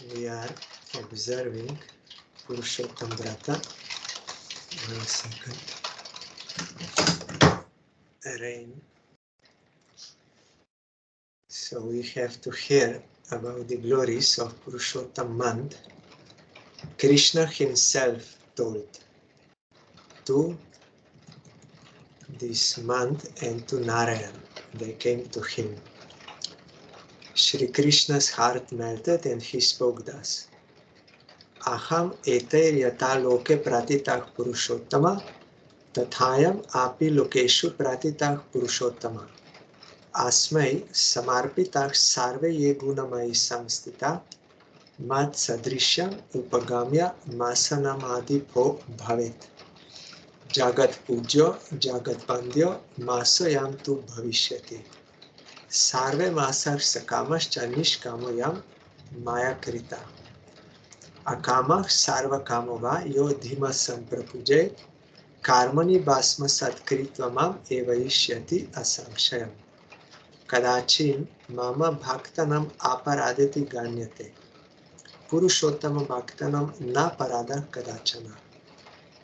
we are observing Purushotam VRATA. 1 second. Rain. So we have to hear about the glories of Purushotam month. Krishna himself told to this month and to Narayan. They came to him. Shri Krishna's heart melted and he spoke thus. Aham eter yata loke pratitah Purushottama tathayam api lokeshu pratitah Purushottama. Asmai samarpitah sarve ye gunamai samstita mat sadrishyam upagamya masanamadi po bhavet. Jagat pujyo jagat bandhyo masayam tu bhavishyati. Sarve masar sakamascha nishkamayam maya krita. Akama sarva kamava yo dhima samprapuje karmani basma satkritvamam evaishyati asamshayam. Kadachin mama bhaktanam aparadeti ganyate. Purushottama bhaktanam na parada kadachana.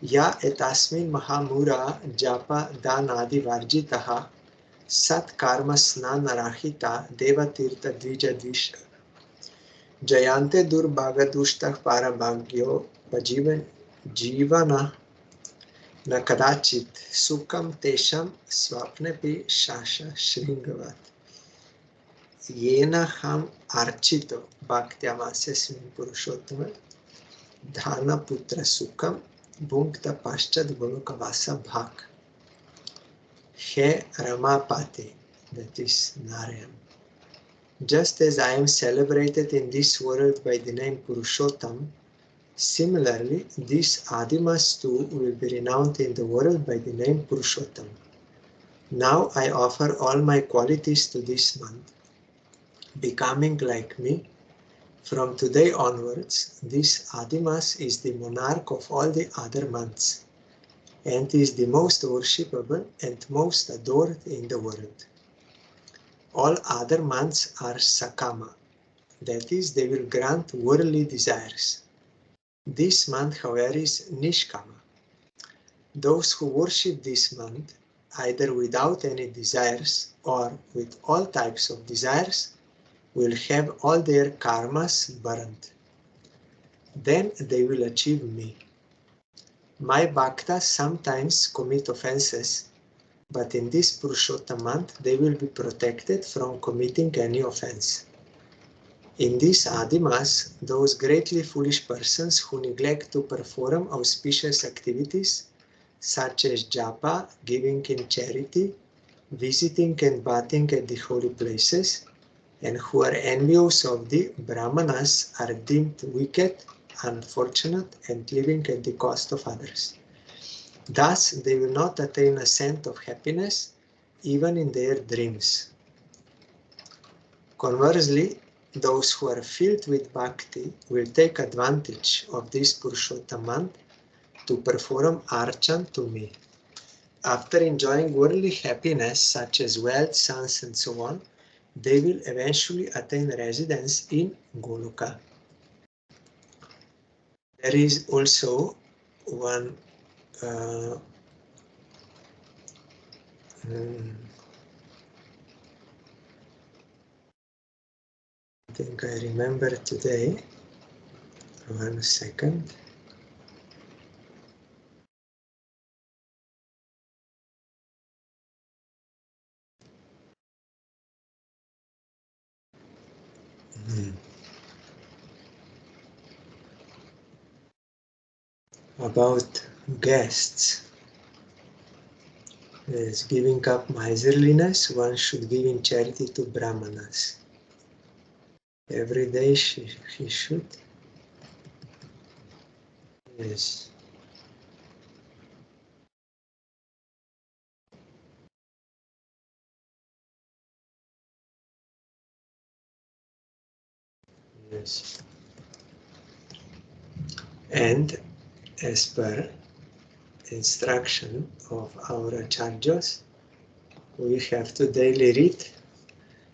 Ya etasmin mahamura japa danadi varjitaha sat karma snanarahita devatirtha dvija dvisha. Jayante durbhagadushtak parabhagyo pajivan jivana na kadachit sukham tesham swapnepi shasha shringavat. Yena ham archito bhaktyamasyasmin purushottama dhana putra sukham bhunkta paschad golokavasa bhak. He Ramapati, that is Narayan. Just as I am celebrated in this world by the name Purushottam, similarly, this Adimas too will be renowned in the world by the name Purushottam. Now I offer all my qualities to this month, becoming like me. From today onwards, this Adimas is the monarch of all the other months, and is the most worshipable and most adored in the world. All other months are Sakama, that is, they will grant worldly desires. This month, however, is Nishkama. Those who worship this month, either without any desires or with all types of desires, will have all their karmas burned. Then they will achieve me. My bhaktas sometimes commit offenses, but in this Purushottam month they will be protected from committing any offense. In this Adimas, those greatly foolish persons who neglect to perform auspicious activities such as japa, giving in charity, visiting and bathing at the holy places, and who are envious of the Brahmanas are deemed wicked, unfortunate, and living at the cost of others. Thus, they will not attain a sense of happiness even in their dreams. Conversely, those who are filled with bhakti will take advantage of this Purushottam month to perform archan to me. After enjoying worldly happiness such as wealth, sons, and so on, they will eventually attain residence in Goloka. There is also one I think I remember today. 1 second. About guests. Yes, giving up miserliness, one should give in charity to Brahmanas. Every day he should. Yes. Yes. And as per instruction of our acharyas, we have to daily read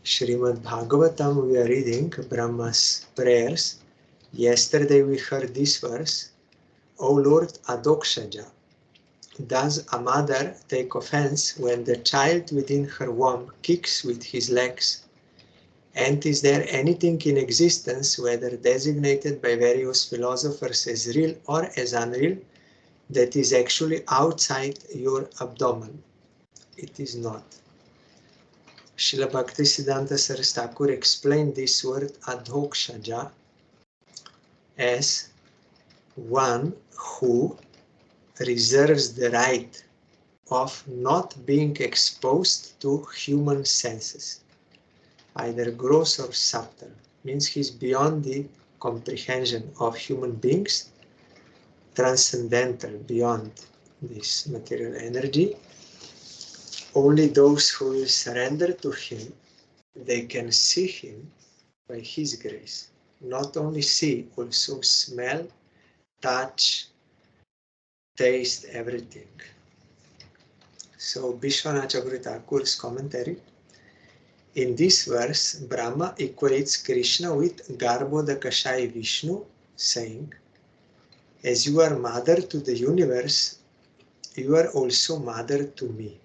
Srimad Bhagavatam. We are reading Brahma's prayers Yesterday we heard this verse, O Lord Adokshaja, does a mother take offense when the child within her womb kicks with his legs? And is there anything in existence, whether designated by various philosophers as real or as unreal, that is actually outside your abdomen? It is not. Srila Bhaktisiddhanta Saraswati Thakur explained this word adhokshaja as one who reserves the right of not being exposed to human senses, either gross or subtle. Means he's beyond the comprehension of human beings, transcendental, beyond this material energy. Only those who will surrender to him, they can see him by his grace. Not only see, also smell, touch, taste, everything. So Vishwanath Chakravarti Thakur's commentary. In this verse, Brahma equates Krishna with Garbhodakashai Vishnu, saying, as you are mother to the universe, you are also mother to me.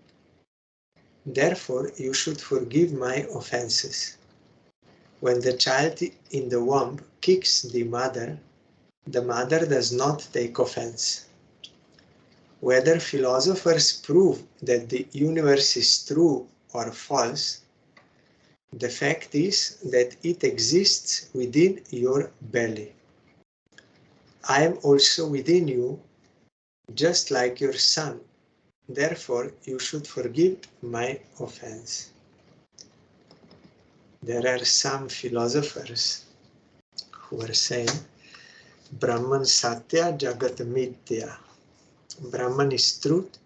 Therefore, you should forgive my offenses. When the child in the womb kicks the mother does not take offense. Whether philosophers prove that the universe is true or false, the fact is that it exists within your belly. I am also within you, just like your son. Therefore, you should forgive my offense. There are some philosophers who are saying, Brahman Satya Jagat Mithya. Brahman is truth,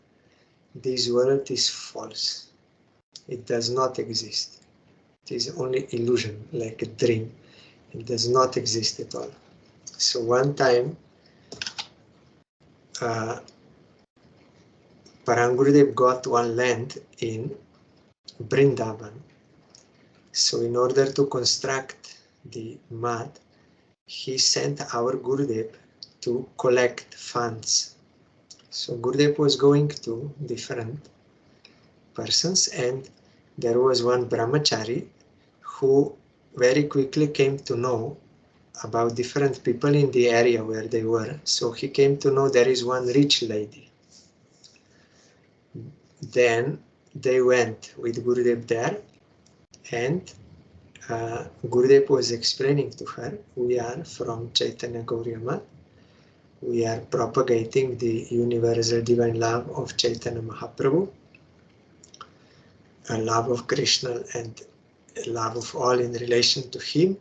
this world is false. It does not exist. It is only illusion, like a dream. It does not exist at all. So one time, Parangurudev got one land in Vrindavan. So in order to construct the mud, he sent our Gurudev to collect funds. So Gurudev was going to different persons, and there was one brahmachari who very quickly came to know about different people in the area where they were. So he came to know there is one rich lady. Then they went with Gurudev there, and Gurudev was explaining to her, we are from Chaitanya Gauriya Math. We are propagating the universal divine love of Chaitanya Mahaprabhu, a love of Krishna and love of all in relation to him.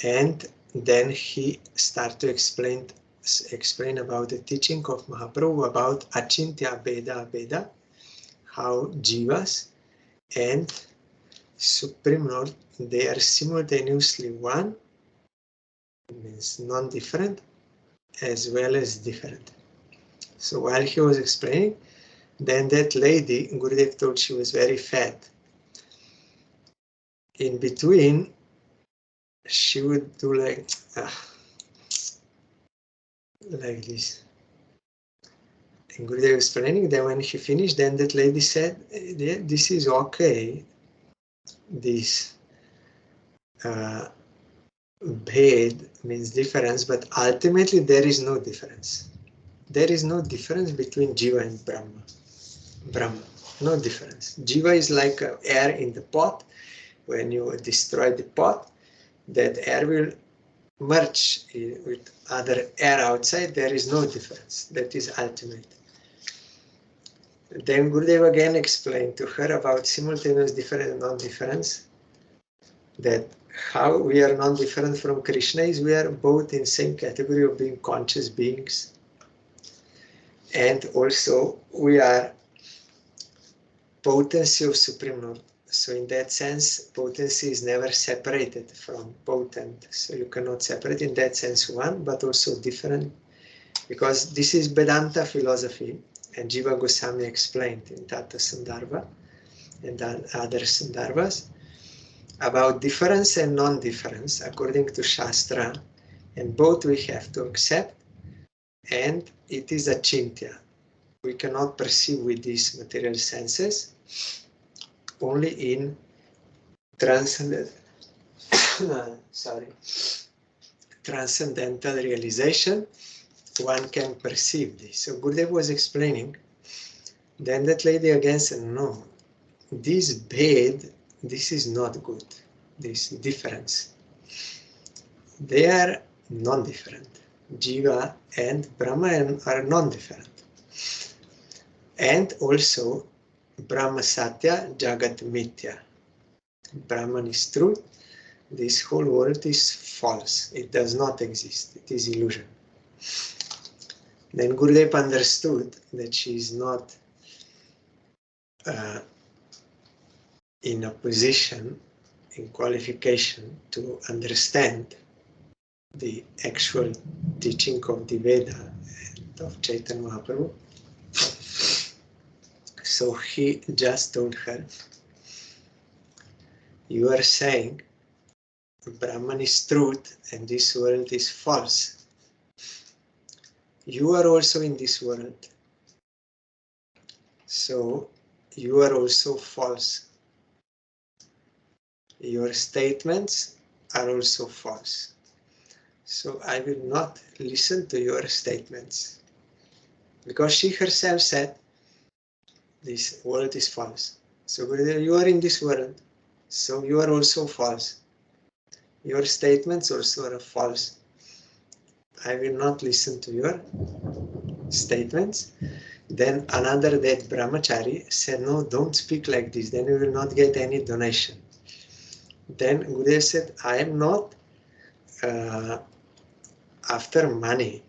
And then he started to explain about the teaching of Mahaprabhu about Achintya Bheda Bheda, how Jivas and Supreme Lord, they are simultaneously one, means non-different, as well as different. So while he was explaining, then that lady, Gurudev told she was very fat. In between, she would do like this. And Gurudev was explaining, then when he finished, then that lady said, yeah, this is okay, this bhed means difference, but ultimately there is no difference. There is no difference between Jiva and Brahma. No difference. Jiva is like air in the pot. When you destroy the pot, that air will merge with other air outside. There is no difference. That is ultimate. Then Gurudev again explained to her about simultaneous difference and non-difference. That how we are non-different from Krishna is we are both in same category of being conscious beings. And also we are potency of Supreme Lord. So in that sense, potency is never separated from potent. So you cannot separate in that sense one, but also different. Because this is Vedanta philosophy, and Jiva Goswami explained in Tata Sandarbha and other Sandarbhas about difference and non-difference according to Shastra And both we have to accept, and it is achintya. We cannot perceive with these material senses, only in transcendent, transcendental realization one can perceive this. So Gurudev was explaining, then that lady again said, no, this bed, this is not good, this difference. They are non-different. Jiva and Brahma are non-different. And also, Brahma Satya, Jagat Mithya. Brahman is truth. This whole world is false. It does not exist. It is illusion. Then Gurudev understood that she is not in a position, in qualification to understand the actual teaching of the Veda and of Chaitanya Mahaprabhu. So he just told her, you are saying Brahman is truth and this world is false. You are also in this world. So you are also false. Your statements are also false. So I will not listen to your statements. Because she herself said, this world is false. So you are in this world, so you are also false. Your statements also are false. I will not listen to your statements. Then another dead brahmachari said, no, don't speak like this, then you will not get any donation. Then Gurudev said, I am not after money,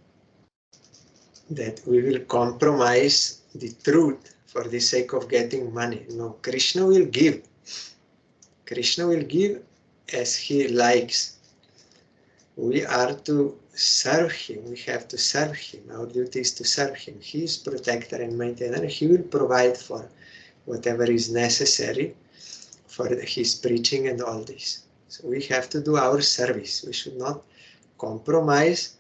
that we will compromise the truth for the sake of getting money. No, Krishna will give. Krishna will give as he likes. We are to serve him. We have to serve him. Our duty is to serve him. He is protector and maintainer. He will provide for whatever is necessary for his preaching and all this. So we have to do our service. We should not compromise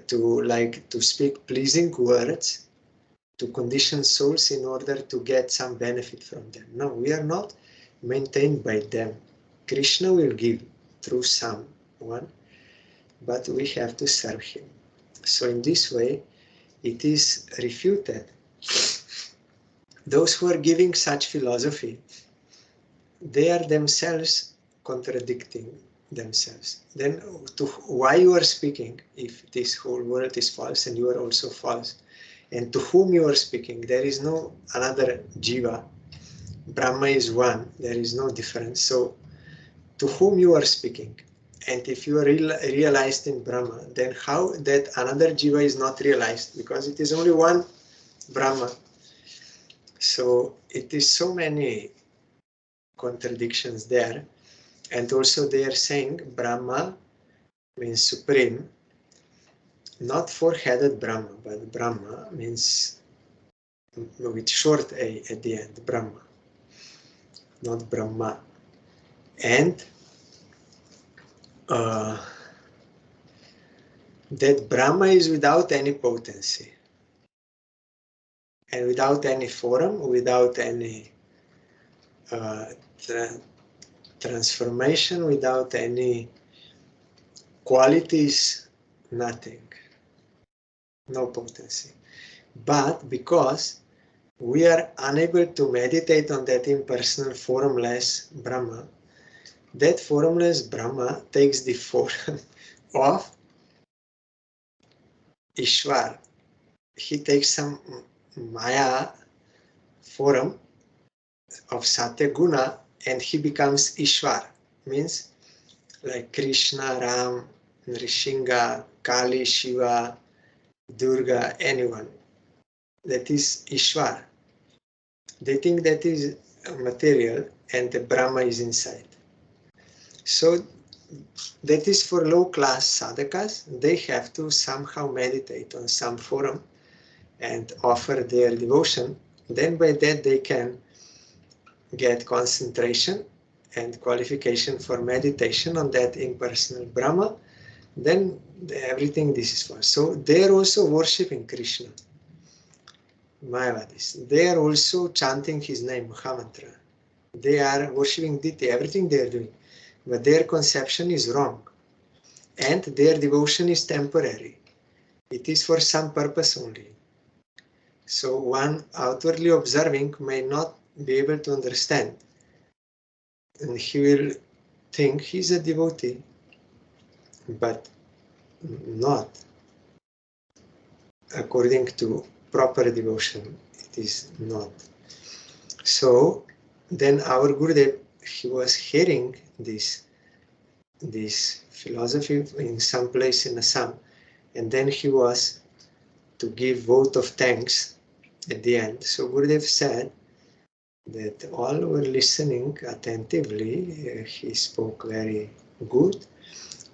to speak pleasing words to conditioned souls in order to get some benefit from them. No, we are not maintained by them. Krishna will give through someone, but we have to serve him. So in this way, it is refuted. Those who are giving such philosophy, they are themselves contradicting themselves. Then why you are speaking if this whole world is false and you are also false? And to whom you are speaking? There is no another jiva. Brahma is one. There is no difference. So to whom you are speaking? And if you are realized in Brahma, then how that another jiva is not realized? Because it is only one Brahma. So it is so many contradictions there. And also they are saying Brahma means supreme, not four-headed Brahma, but Brahma means with short a at the end, Brahma, not Brahma. And that Brahma is without any potency and without any form, without any transformation, without any qualities, nothing, no potency. But because we are unable to meditate on that impersonal, formless Brahma, that formless Brahma takes the form of Ishwar. He takes some Maya form of Satya Guna and he becomes Ishwar. Means like Krishna, Ram, Nrishinga, Kali, Shiva, Durga, anyone. That is Ishwar. They think that is material and the Brahma is inside. So that is for low class sadhakas. They have to somehow meditate on some forum and offer their devotion. Then by that they can get concentration and qualification for meditation on that impersonal Brahma. then everything this is false. So they are also worshipping Krishna. Mayavadis. They are also chanting his name, Mahamantra. They are worshipping Diti, everything they are doing. But their conception is wrong. And their devotion is temporary. It is for some purpose only. So one outwardly observing may not be able to understand. And he will think he's a devotee, but not according to proper devotion. It is not. So then our Gurudev, he was hearing this philosophy in some place in Assam, and then he was to give vote of thanks at the end. So Gurudev said that all were listening attentively. He spoke very good,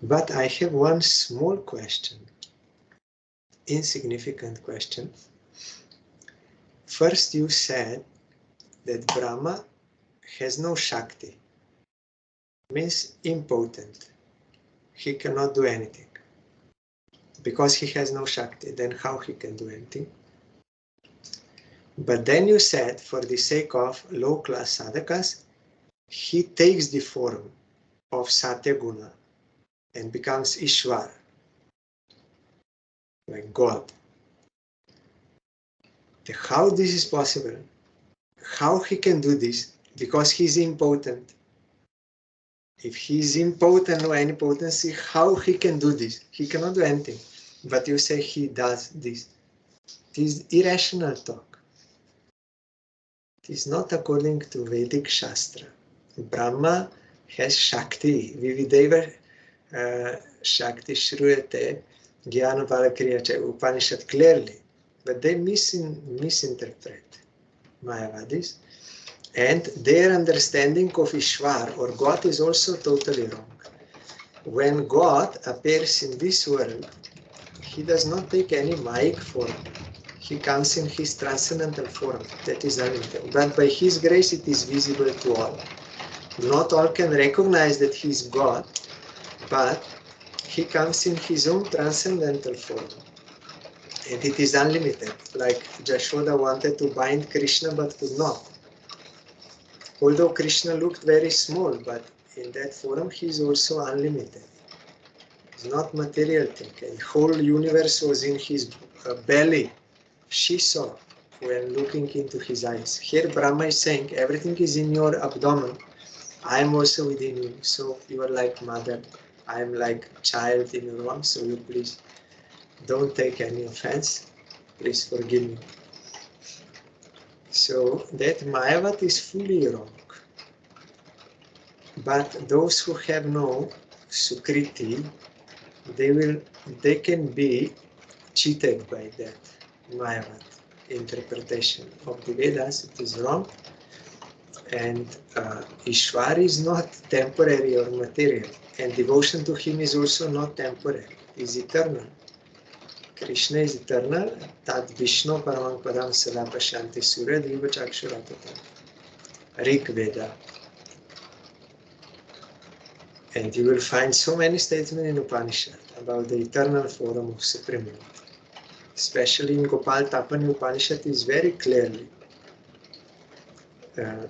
but I have one small question, insignificant question. First you said that Brahma has no Shakti, means impotent. He cannot do anything. Because he has no Shakti, then how he can do anything? But then you said, for the sake of low-class sadhakas, he takes the form of Satyaguna and becomes Ishwar, like God. How this is possible? How he can do this? Because he is impotent. If he is impotent or any potency, how he can do this? He cannot do anything. But you say he does this. It is irrational talk. It is not according to Vedic Shastra. Brahma has Shakti. Vivideva Shakti Shruyate Jnana Valakriya Upanishad clearly. But they misinterpret Mayavadis. And their understanding of Ishwar or God is also totally wrong. When God appears in this world, he does not take any Mayic form. He comes in his transcendental form, that is unlimited. But by his grace it is visible to all. Not all can recognize that he is God, but he comes in his own transcendental form. And it is unlimited, like Jashoda wanted to bind Krishna but could not. Although Krishna looked very small, but in that form he is also unlimited. It's not material thing. The whole universe was in his belly. She saw when looking into his eyes. Here Brahma is saying, everything is in your abdomen. I am also within you. So you are like mother. I am like child in your womb. So you please don't take any offense. Please forgive me. So that Mayavad is fully wrong. But those who have no Sukriti, they can be cheated by that Mayavad interpretation of the Vedas. It is wrong. And Ishwar is not temporary or material. And devotion to him is also not temporary. It is eternal. Krishna is eternal. Tad Vishnu Paramang Padam Sada Pashanti Surya Diva Chakshuratata. Rig Veda. And you will find so many statements in Upanishad about the eternal form of Supreme Lord. Especially in Gopal Tapani Upanishad is very clearly there.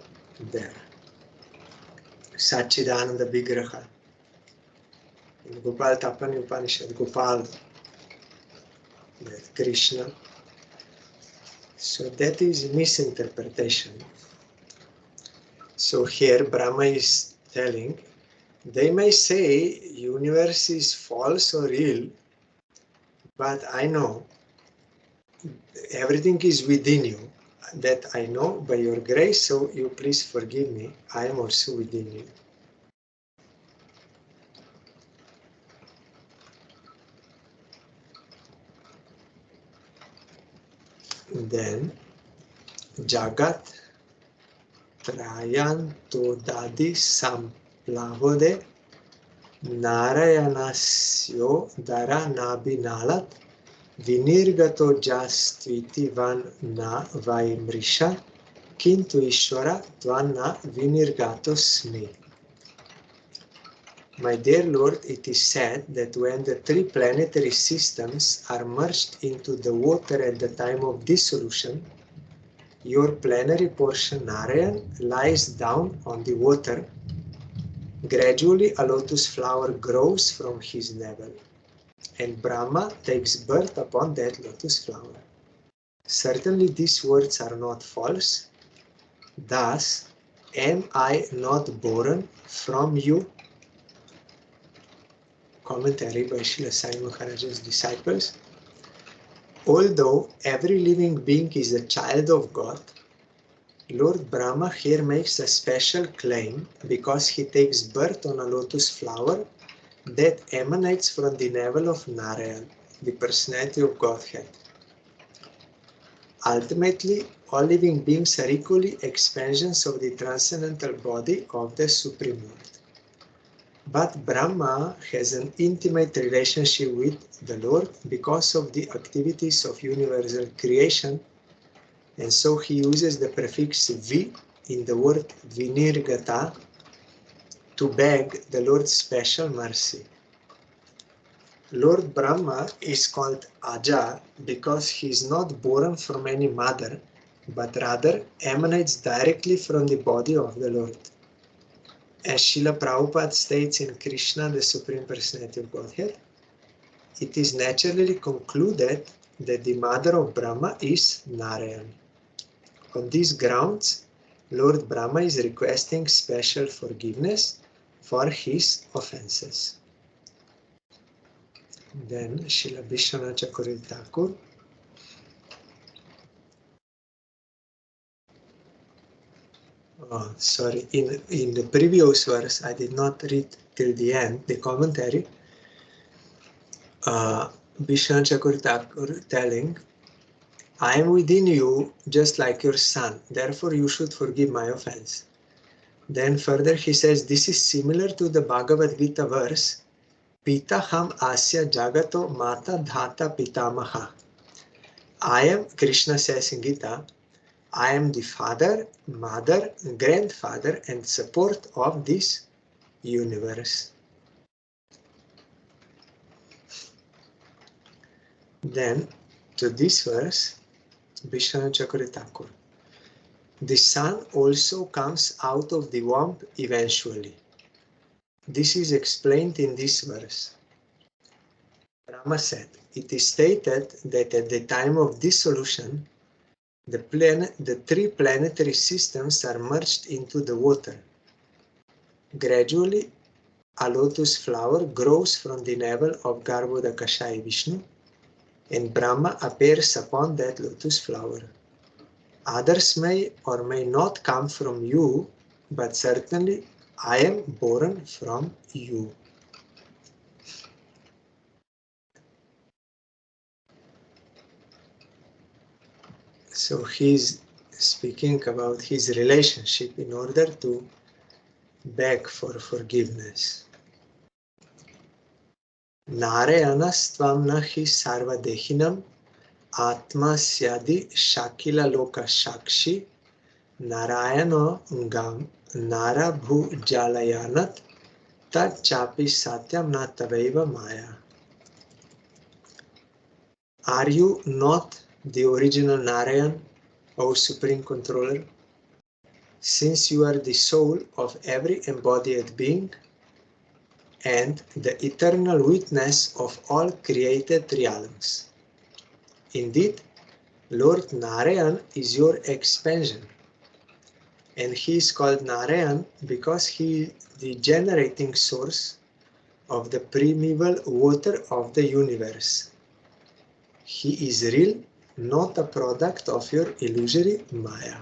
Satchidananda Vigraha. In Gopal Tapani Upanishad, Gopal, that Krishna. So that is misinterpretation. So here Brahma is telling, they may say universe is false or real, but I know everything is within you. That I know by your grace, so you please forgive me. I am also within you. Then Jagat Trayanto Dadi Samplavode Narayanasyo Dara Nabinalat Vinirgato Jastviti Van Na Vaimrisha Kintu Ishvara Tvanna Vinirgato Sme. My dear Lord, it is said that when the three planetary systems are merged into the water at the time of dissolution, your plenary portion Narayan lies down on the water. Gradually a lotus flower grows from his navel, and Brahma takes birth upon that lotus flower. Certainly these words are not false. Thus, am I not born from you? Commentary by Srila Sai Maharaj's disciples. Although every living being is a child of God, Lord Brahma here makes a special claim because he takes birth on a lotus flower that emanates from the navel of Narayan, the personality of Godhead. Ultimately, all living beings are equally expansions of the transcendental body of the Supreme Lord. But Brahma has an intimate relationship with the Lord because of the activities of universal creation, and so he uses the prefix V in the word Vinirgata to beg the Lord's special mercy. Lord Brahma is called Aja because he is not born from any mother, but rather emanates directly from the body of the Lord. As Srila Prabhupada states in Krishna, the Supreme Personality of Godhead, it is naturally concluded that the mother of Brahma is Narayan. On these grounds, Lord Brahma is requesting special forgiveness for his offenses. Then Srila Vishwanath Chakravarti Thakur. Sorry, in the previous verse, I did not read till the end, the commentary. Vishwanath Chakravarti Thakur telling, I am within you just like your son, therefore you should forgive my offense. Then further he says, this is similar to the Bhagavad Gita verse, Pita ham asya jagato mata dhata pitamaha. I am, Krishna says in Gita, I am the father, mother, grandfather and support of this universe. Then to this verse, Vishwanath Chakravarti Thakur. The sun also comes out of the womb eventually. This is explained in this verse. Brahma said, it is stated that at the time of dissolution, the three planetary systems are merged into the water. Gradually, a lotus flower grows from the navel of Garbhodakashaya Vishnu, and Brahma appears upon that lotus flower. Others may or may not come from you, but certainly I am born from you. So he's speaking about his relationship in order to beg for forgiveness. Narayanastvam nahi sarvadehinam atma syadi shakila loka shakshi narayano gam narabhu jalayanat tat chapi satyam na tavaiva maya. Are you not the original Narayan, O Supreme Controller? Since you are the soul of every embodied being and the eternal witness of all created realms. Indeed, Lord Narayan is your expansion, and he is called Narayan because he is the generating source of the primeval water of the universe. He is real, not a product of your illusory Maya.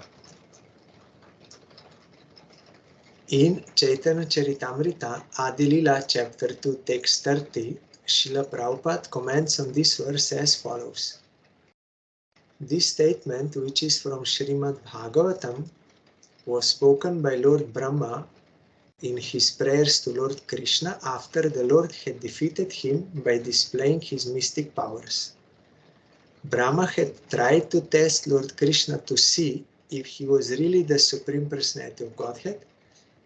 In Chaitanya Charitamrita, Adilila chapter 2 text 30, Srila Prabhupada comments on this verse as follows. This statement, which is from Srimad Bhagavatam, was spoken by Lord Brahma in his prayers to Lord Krishna after the Lord had defeated him by displaying his mystic powers. Brahma had tried to test Lord Krishna to see if he was really the Supreme Personality of Godhead,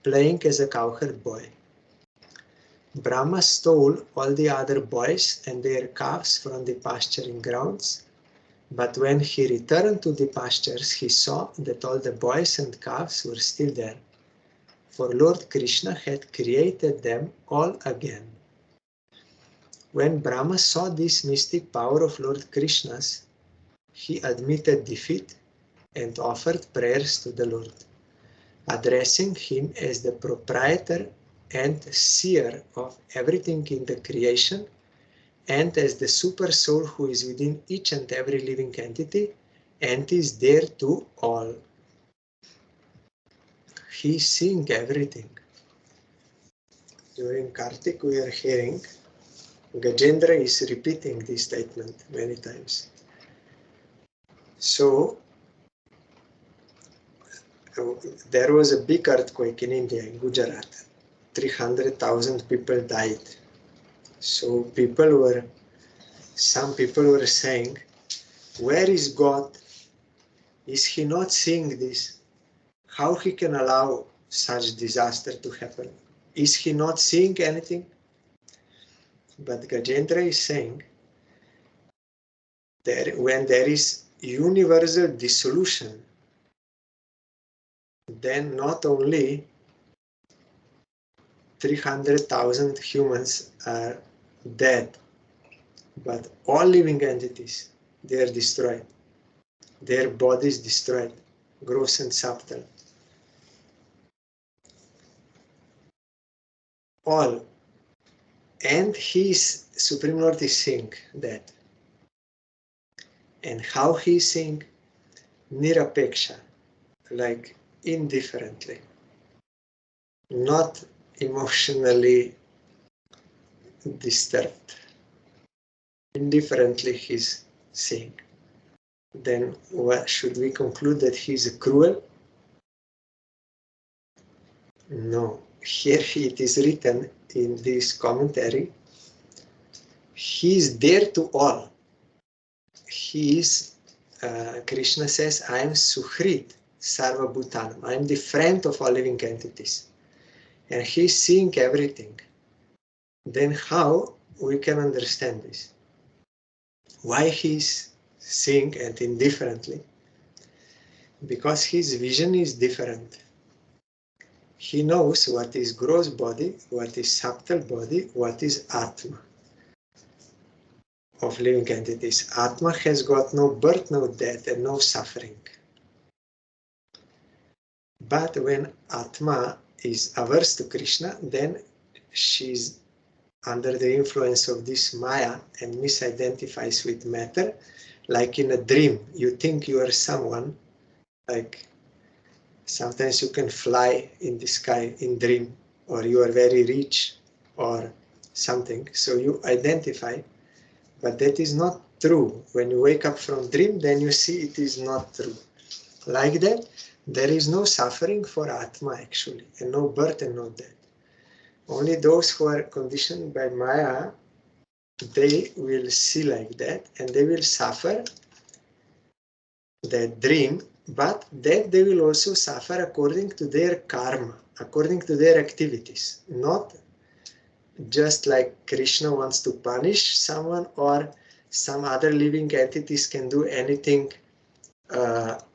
playing as a cowherd boy. Brahma stole all the other boys and their calves from the pasturing grounds, but when he returned to the pastures, he saw that all the boys and calves were still there, for Lord Krishna had created them all again. When Brahma saw this mystic power of Lord Krishna's, he admitted defeat and offered prayers to the Lord, addressing him as the proprietor and seer of everything in the creation, and as the super soul who is within each and every living entity and is there to all. He is seeing everything. During Kartik we are hearing Gajendra is repeating this statement many times. So there was a big earthquake in India, in Gujarat. 300,000 people died. So some people were saying, where is God? Is he not seeing this? How he can allow such disaster to happen? Is he not seeing anything? But Gajendra is saying that when there is universal dissolution, then not only 300,000 humans are dead, but all living entities, they are destroyed. Their bodies destroyed, gross and subtle. All. And his Supreme Lord is seeing that. And how he is seeing? Nirapeksha, like indifferently, not emotionally disturbed. Indifferently he's seeing. Then what should we conclude, that he is cruel? No. Here it is written in this commentary, he is there to all. He is, Krishna says, I am Suhrit Sarva Bhutanam. I am the friend of all living entities. And he is seeing everything. Then how we can understand this? Why he is seeing and indifferently? Because his vision is different. He knows what is gross body, what is subtle body, what is Atma of living entities. Atma has got no birth, no death, and no suffering. But when Atma is averse to Krishna, then she is under the influence of this Maya and misidentifies with matter. Like in a dream, you think you are someone, like sometimes you can fly in the sky in dream, or you are very rich or something. So you identify, but that is not true. When you wake up from dream, then you see it is not true. Like that, there is no suffering for Atma actually, and no birth and no death. Only those who are conditioned by Maya, they will see like that, and they will suffer that dream, but that they will also suffer according to their karma, according to their activities, not just like Krishna wants to punish someone or some other living entities can do anything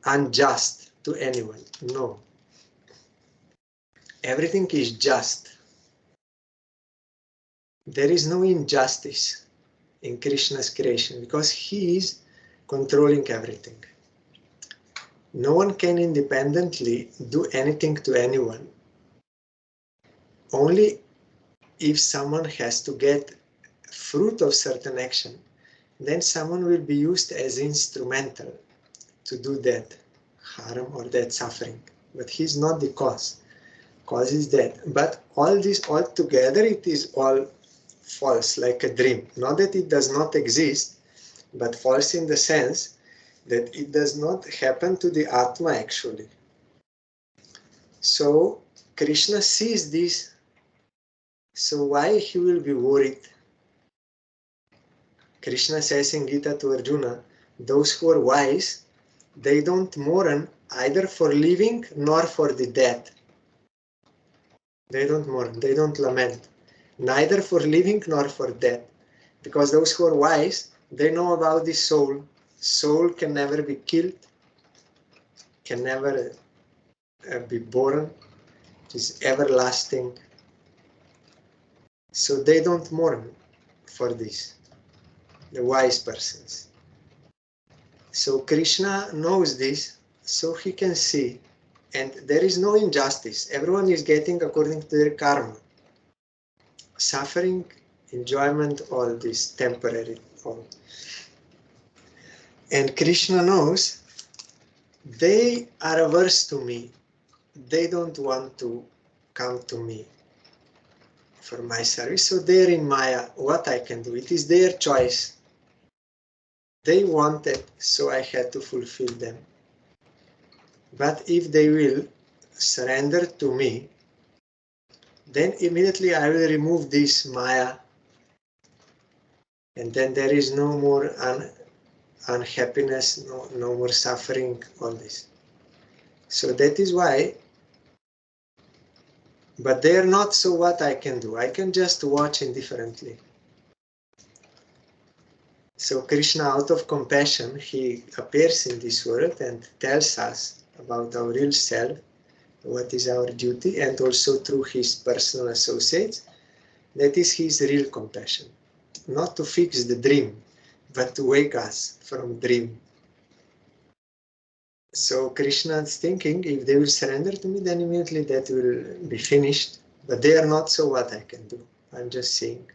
unjust to anyone. No. Everything is just. There is no injustice in Krishna's creation because he is controlling everything. No one can independently do anything to anyone. Only if someone has to get fruit of certain action, then someone will be used as instrumental to do that harm or that suffering. But he's not the cause. Cause is that. But all this all together, it is all false, like a dream. Not that it does not exist, but false in the sense that it does not happen to the Atma actually. So Krishna sees this. So why he will be worried? Krishna says in Gita to Arjuna, those who are wise, they don't mourn either for living nor for the dead. They don't mourn, they don't lament. neither for living nor for death. Because those who are wise, they know about the soul. Soul can never be killed, can never be born. It is everlasting. So they don't mourn for this, the wise persons. So Krishna knows this, so he can see, and there is no injustice. Everyone is getting according to their karma. Suffering, enjoyment, all this temporary. All. And Krishna knows they are averse to me. They don't want to come to me for my service. So they're in Maya. What I can do? It is their choice. They wanted, so I had to fulfill them. But if they will surrender to me, then immediately I will remove this Maya, and then there is no more unhappiness, no more suffering, all this. So that is why, but they are not, so what I can do? I can just watch indifferently. So Krishna, out of compassion, he appears in this world and tells us about our real self, what is our duty, and also through his personal associates, that is his real compassion. Not to fix the dream, but to wake us from dream. So Krishna is thinking, if they will surrender to me, then immediately that will be finished. But they are not, so what I can do? I'm just seeing.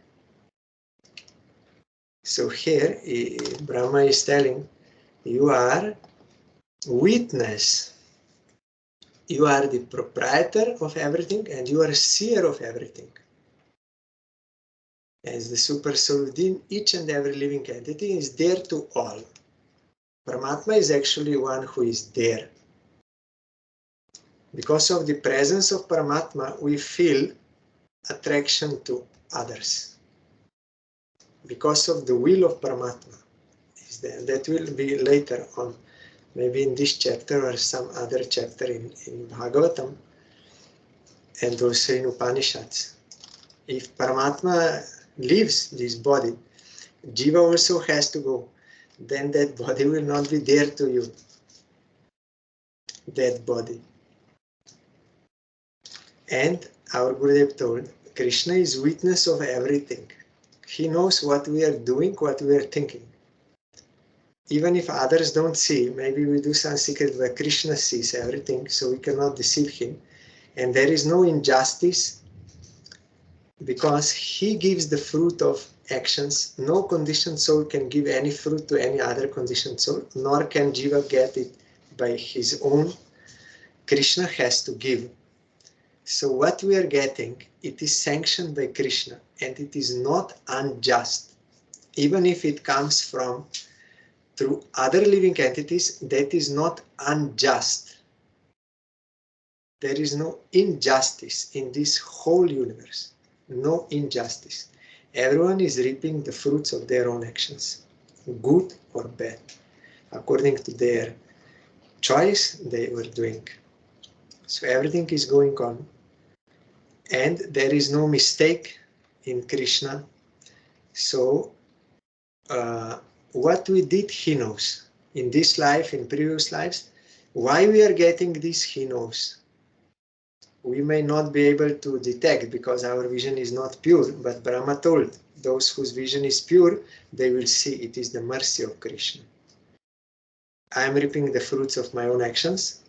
So here, Brahma is telling, you are witness. You are the proprietor of everything, and you are seer of everything. As the super soul within each and every living entity is there to all. Paramatma is actually one who is there. Because of the presence of Paramatma, we feel attraction to others. Because of the will of Paramatma is there. That will be later on, maybe in this chapter or some other chapter in Bhagavatam and also in Upanishads. If Paramatma leaves this body, Jiva also has to go. Then that body will not be there to you. That body. And our Gurudev told, Krishna is witness of everything. He knows what we are doing, what we are thinking. Even if others don't see, maybe we do some secret, but Krishna sees everything, so we cannot deceive him. And there is no injustice because he gives the fruit of actions. No conditioned soul can give any fruit to any other conditioned soul, nor can Jiva get it by his own. Krishna has to give. So what we are getting, it is sanctioned by Krishna, and it is not unjust. Even if it comes from through other living entities, that is not unjust. There is no injustice in this whole universe. No injustice. Everyone is reaping the fruits of their own actions, good or bad, according to their choice they were doing. So everything is going on. And there is no mistake in Krishna. So what we did, he knows. In this life, in previous lives, why we are getting this, he knows. We may not be able to detect because our vision is not pure, but Brahma told those whose vision is pure, they will see it is the mercy of Krishna. I am reaping the fruits of my own actions.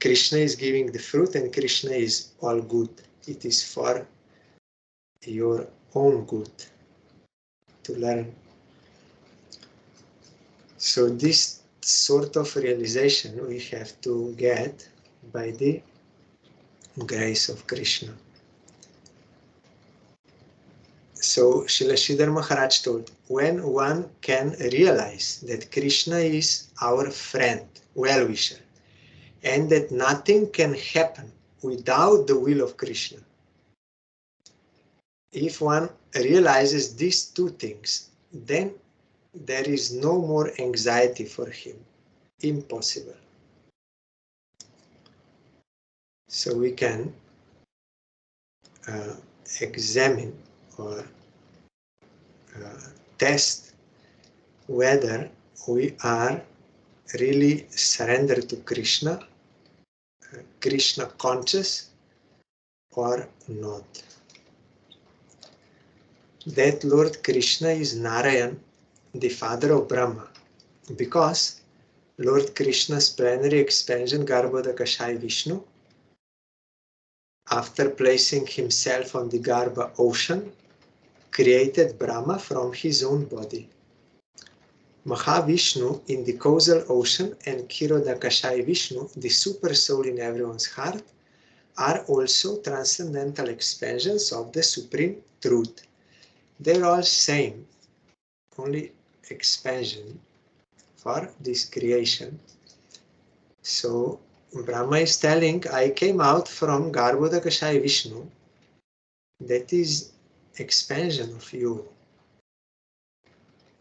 Krishna is giving the fruit, and Krishna is all good. It is for your own good to learn. So this sort of realization we have to get by the grace of Krishna. So Srila Sridhar Maharaj told, when one can realize that Krishna is our friend, well-wisher, and that nothing can happen without the will of Krishna. If one realizes these two things, then there is no more anxiety for him. Impossible. So we can examine or test whether we are really surrendered to Krishna, Krishna conscious or not. That Lord Krishna is Narayan, the father of Brahma, because Lord Krishna's plenary expansion, Garbhoda Kashai Vishnu, after placing himself on the Garbha ocean, created Brahma from his own body. Mahavishnu in the causal ocean and Kirodakashai Vishnu, the super soul in everyone's heart, are also transcendental expansions of the supreme truth. They're all same, only expansion for this creation. So Brahma is telling, I came out from Garbhodakashai Vishnu, that is expansion of you.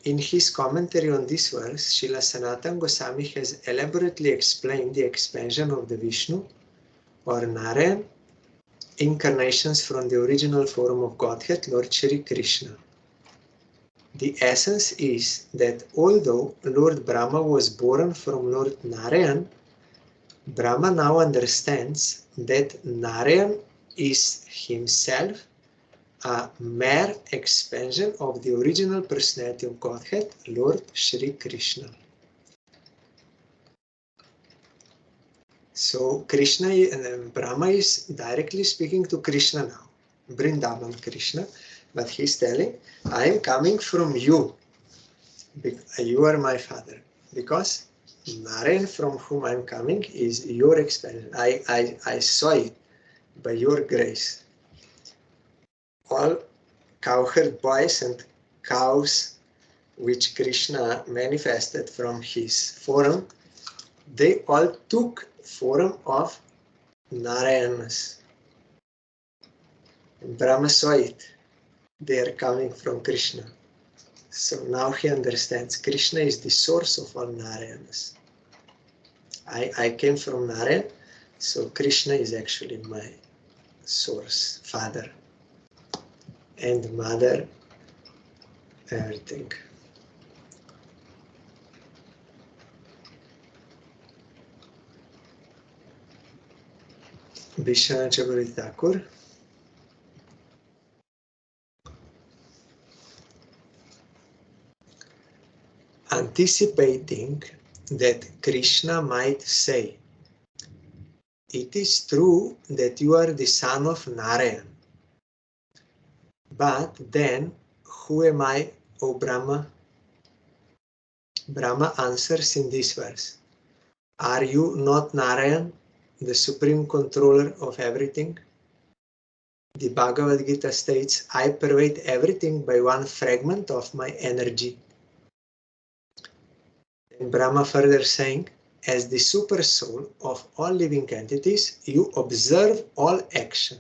In his commentary on this verse, Srila Sanatana Goswami has elaborately explained the expansion of the Vishnu or Narayan, incarnations from the original form of Godhead, Lord Shri Krishna. The essence is that although Lord Brahma was born from Lord Narayan, Brahma now understands that Narayan is himself a mere expansion of the original personality of Godhead, Lord Shri Krishna. So Krishna, Brahma is directly speaking to Krishna now, Vrindavan Krishna, but he's telling, I am coming from you. You are my father, because Narayan from whom I am coming is your expansion. I saw it by your grace. All cowherd boys and cows which Krishna manifested from his form, they all took form of Narayanas. Brahma saw it. They are coming from Krishna. So now he understands Krishna is the source of all Narayanas. I came from Narayan, so Krishna is actually my source, father and mother, everything. Vishwanath Chakravarti Thakur. Anticipating that Krishna might say, it is true that you are the son of Narayan. But then, who am I, O Brahma? Brahma answers in this verse, are you not Narayan, the supreme controller of everything? The Bhagavad Gita states, I pervade everything by one fragment of my energy. And Brahma further saying, as the super soul of all living entities, you observe all action.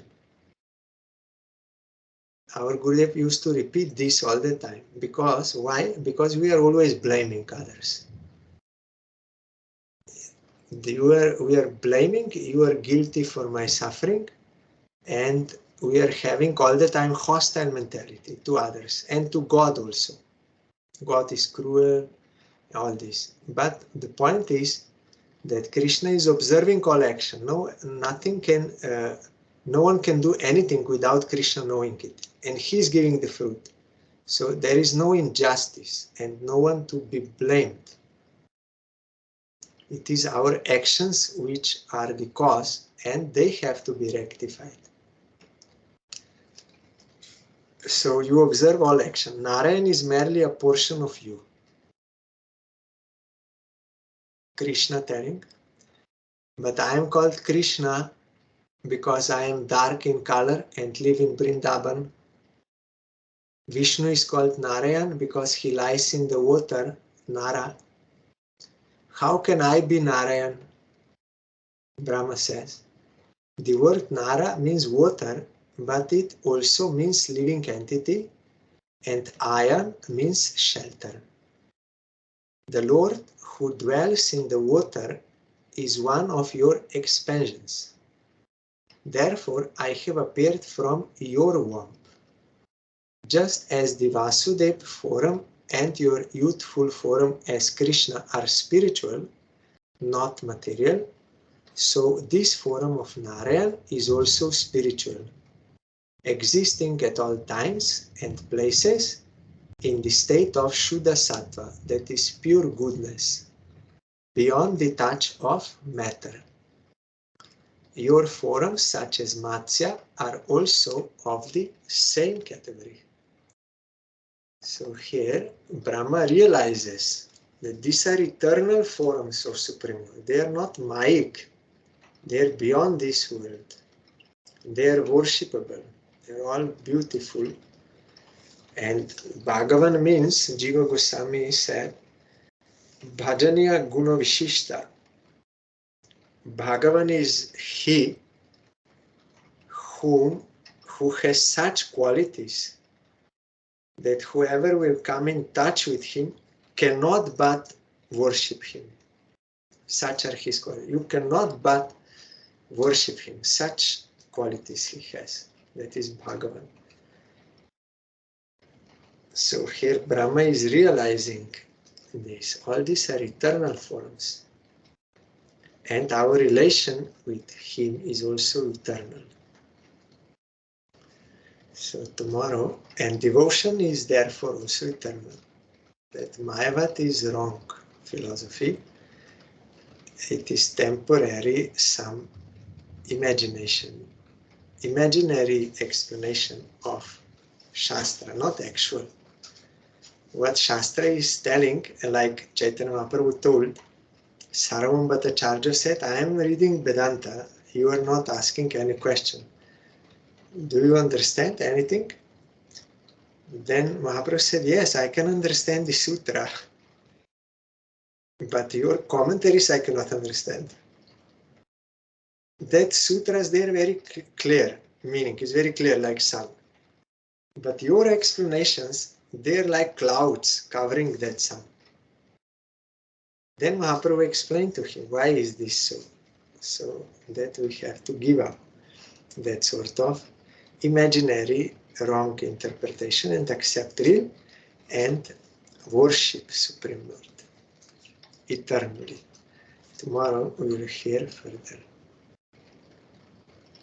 Our Gurudev used to repeat this all the time. Because, why? Because we are always blaming others. We are blaming, you are guilty for my suffering, and we are having all the time hostile mentality to others and to God also. God is cruel, all this. But the point is that Krishna is observing all action. No one can do anything without Krishna knowing it. And he's giving the fruit. So there is no injustice and no one to be blamed. It is our actions which are the cause and they have to be rectified. So you observe all action. Narayan is merely a portion of you. Krishna telling, but I am called Krishna because I am dark in color and live in Vrindavan. Vishnu is called Narayan because he lies in the water, Nara. How can I be Narayan? Brahma says. The word Nara means water, but it also means living entity, and Ayan means shelter. The Lord who dwells in the water is one of your expansions. Therefore, I have appeared from your womb. Just as the Vasudeva form and your youthful form as Krishna are spiritual, not material, so this form of Narayan is also spiritual, existing at all times and places in the state of Shuddha Sattva, that is pure goodness, beyond the touch of matter. Your forms, such as Matsya, are also of the same category. So here, Brahma realizes that these are eternal forms of Supreme Lord. They are not Mayic. They are beyond this world. They are worshipable. They are all beautiful. And Bhagavan means, Jiva Goswami said, Bhajaniya Guna Vishishta. Bhagavan is he who has such qualities that whoever will come in touch with him cannot but worship him. Such are his qualities. You cannot but worship him. Such qualities he has. That is Bhagavan. So here Brahma is realizing this. All these are eternal forms. And our relation with him is also eternal. So tomorrow, and devotion is therefore also eternal. That Mayavad is wrong philosophy. It is temporary, some imagination, imaginary explanation of Shastra, not actual. What Shastra is telling, like Chaitanya Mahaprabhu told, Sarvam Bhattacharya said, I am reading Vedanta, you are not asking any question. Do you understand anything? Then Mahaprabhu said, yes, I can understand the sutra, but your commentaries I cannot understand. That sutras, they are very clear, meaning is very clear like sun. But your explanations, they are like clouds covering that sun. Then Mahaprabhu explained to him, why is this so? So that we have to give up that sort of imaginary wrong interpretation and accept real and worship Supreme Lord eternally. Tomorrow we will hear further.